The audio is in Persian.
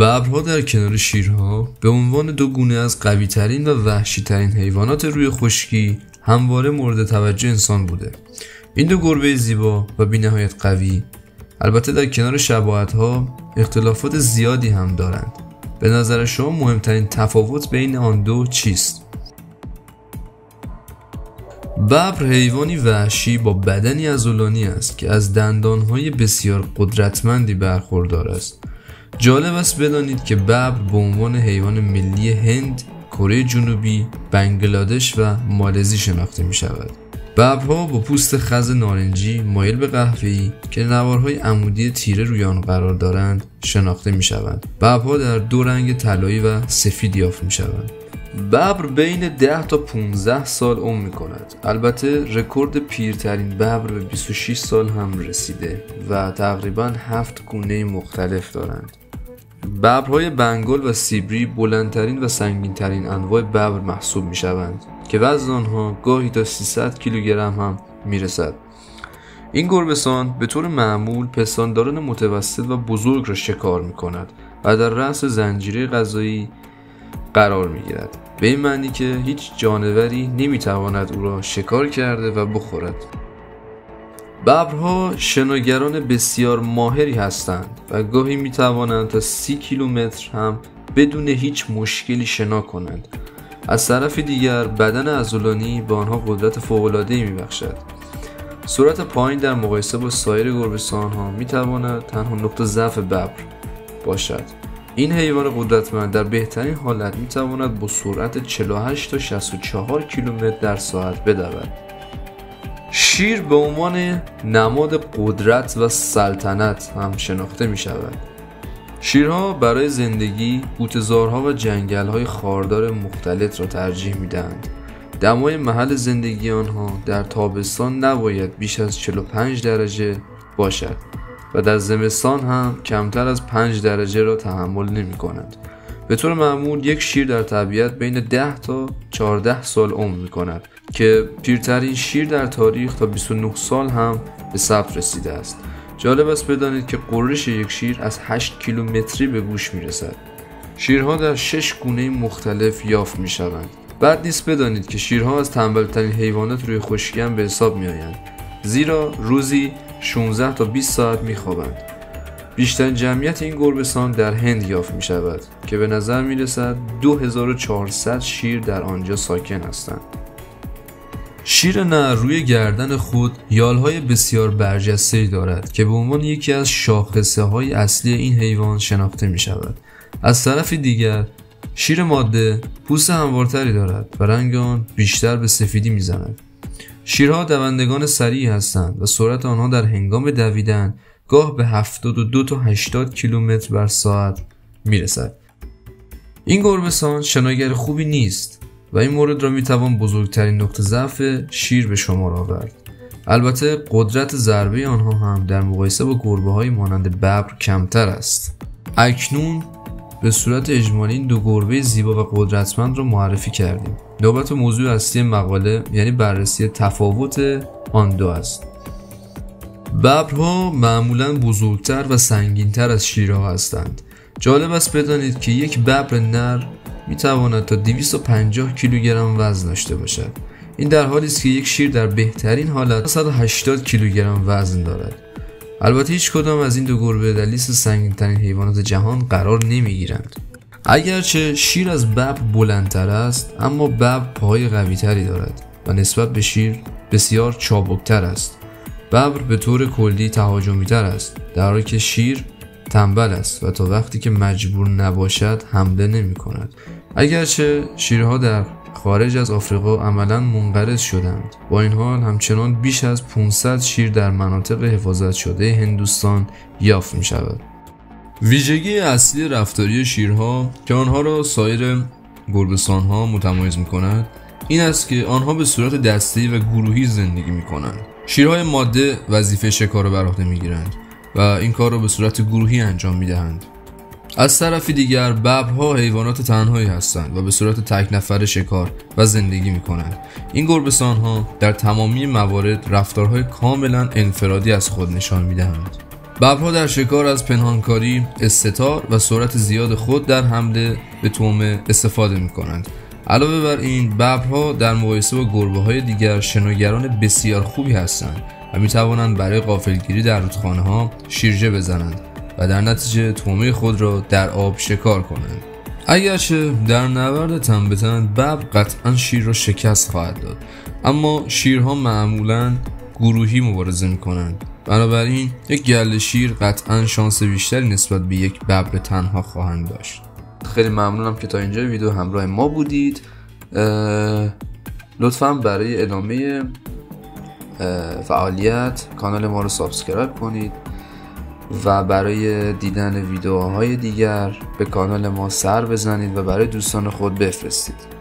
ببرها در کنار شیرها به عنوان دو گونه از قوی‌ترین و وحشی‌ترین حیوانات روی خشکی همواره مورد توجه انسان بوده. این دو گربه زیبا و بی‌نهایت قوی البته در کنار شباهت‌ها اختلافات زیادی هم دارند. به نظر شما مهمترین تفاوت بین آن دو چیست؟ ببر حیوانی وحشی با بدنی عضلانی است که از دندانهای بسیار قدرتمندی برخوردار است. جالب است بدانید که ببر به عنوان حیوان ملی هند، کره جنوبی، بنگلادش و مالزی شناخته می شود. ببرها با پوست خز نارنجی مایل به قهوه‌ای که نوارهای عمودی تیره روی آن قرار دارند شناخته می شوند. ببرها در دو رنگ طلایی و سفید یافت می شوند. ببر بین 10 تا 15 سال عمر می کند. البته رکورد پیرترین ببر به 26 سال هم رسیده و تقریبا 7 گونه مختلف دارند. ببرهای بنگال و سیبری بلندترین و سنگینترین انواع ببر محسوب می شوند که وزن آنها گاهی تا 300 کیلوگرم هم می رسد. این گربه‌سان به طور معمول پستانداران متوسط و بزرگ را شکار می کند و در رأس زنجیره غذایی قرار می گیرد، به این معنی که هیچ جانوری نمی تواند او را شکار کرده و بخورد. ببرها شناگران بسیار ماهری هستند و گاهی می توانند تا 30 کیلومتر هم بدون هیچ مشکلی شنا کنند. از طرف دیگر بدن عضلانی به آنها قدرت فوق‌العاده‌ای می بخشد. سرعت پایین در مقایسه با سایر گربه‌سان‌ها می تواند تنها نقطه ضعف ببر باشد. این حیوان قدرتمند در بهترین حالت می تواند با سرعت 48 تا 64 کیلومتر در ساعت بدود. شیر به عنوان نماد قدرت و سلطنت هم شناخته می شود. شیرها برای زندگی بوته‌زارها و جنگل‌های خاردار مختلط را ترجیح می دهند. دمای محل زندگی آنها در تابستان نباید بیش از 45 درجه باشد و در زمستان هم کمتر از 5 درجه را تحمل نمی کنند. به طور معمول یک شیر در طبیعت بین 10 تا 14 سال عمر می کند که پیرترین شیر در تاریخ تا 29 سال هم به ثبت رسیده است. جالب است بدانید که غرش یک شیر از 8 کیلومتری به گوش می رسد. شیرها در 6 گونه مختلف یافت می شوند. بد نیست بدانید که شیرها از تنبلترین حیوانات روی خشکی هم به حساب می آیند، زیرا روزی 16 تا 20 ساعت می خوابند. بیشترین جمعیت این گربه‌سان در هند یافت می شود که به نظر می رسد 2400 شیر در آنجا ساکن هستند. شیر نر روی گردن خود یالهای بسیار برجسته‌ای دارد که به عنوان یکی از شاخصه‌های اصلی این حیوان شناخته می شود. از طرف دیگر شیر ماده پوست هموارتری دارد و رنگ آن بیشتر به سفیدی می زند. شیرها دوندگان سریعی هستند و سرعت آنها در هنگام دویدن گاه به 72 تا 80 کیلومتر بر ساعت می رسد. این گربه‌سان شناگر خوبی نیست و این مورد را می توان بزرگترین نقطه ضعف شیر به شمار آورد. البته قدرت ضربه آنها هم در مقایسه با گربه‌های مانند ببر کمتر است. اکنون به صورت اجمالی این دو گربه زیبا و قدرتمند را معرفی کردیم. نوبت موضوع اصلی مقاله یعنی بررسی تفاوت آن دو است. ببرها معمولاً بزرگتر و سنگینتر از شیرها هستند. جالب است بدانید که یک ببر نر می تواند تا 250 کیلوگرم وزن داشته باشد. این در حالی است که یک شیر در بهترین حالت 180 کیلوگرم وزن دارد. البته هیچ کدام از این دو گربه در لیست سنگین‌ترین حیوانات جهان قرار نمی‌گیرند. اگرچه شیر از ببر بلندتر است، اما ببر پاهای قوی‌تری دارد و نسبت به شیر بسیار چابکتر است. ببر به طور کلی تهاجمی‌تر است، در حالی که شیر تنبل است و تا وقتی که مجبور نباشد حمله نمی‌کند. اگرچه شیرها در خارج از آفریقا عملاً منقرض شدند، با این حال همچنان بیش از 500 شیر در مناطق حفاظت شده هندوستان یافت می شود. ویژگی اصلی رفتاری شیرها که آنها را سایر گربه‌سان‌ها متمایز می کند این است که آنها به صورت دسته‌ای و گروهی زندگی می کنند. شیرهای ماده وظیفه شکار را بر عهده می گیرند و این کار را به صورت گروهی انجام می دهند. از طرف دیگر ببرها حیوانات تنهایی هستند و به صورت تک نفره شکار و زندگی می کنند. این گربه‌سان‌ها در تمامی موارد رفتارهای کاملا انفرادی از خود نشان می دهند. ببرها در شکار از پنهانکاری، استتار و سرعت زیاد خود در حمله به طعمه استفاده می کنند. علاوه بر این، ببرها در مقایسه با گربه‌های دیگر شناگران بسیار خوبی هستند و می توانند برای غافلگیری در رودخانه‌ها شیرجه بزنند و در نتیجه طعمه خود را در آب شکار کنند. اگرچه در نبرد تن به تن ببر قطعا شیر را شکست خواهد داد، اما شیرها معمولا گروهی مبارزه می کنند. بنابراین یک گله شیر قطعا شانس بیشتری نسبت به یک ببر تنها خواهند داشت. خیلی ممنونم که تا اینجا ویدیو همراه ما بودید. لطفاً برای ادامه فعالیت کانال ما رو سابسکرایب کنید و برای دیدن ویدیوهای دیگر به کانال ما سر بزنید و برای دوستان خود بفرستید.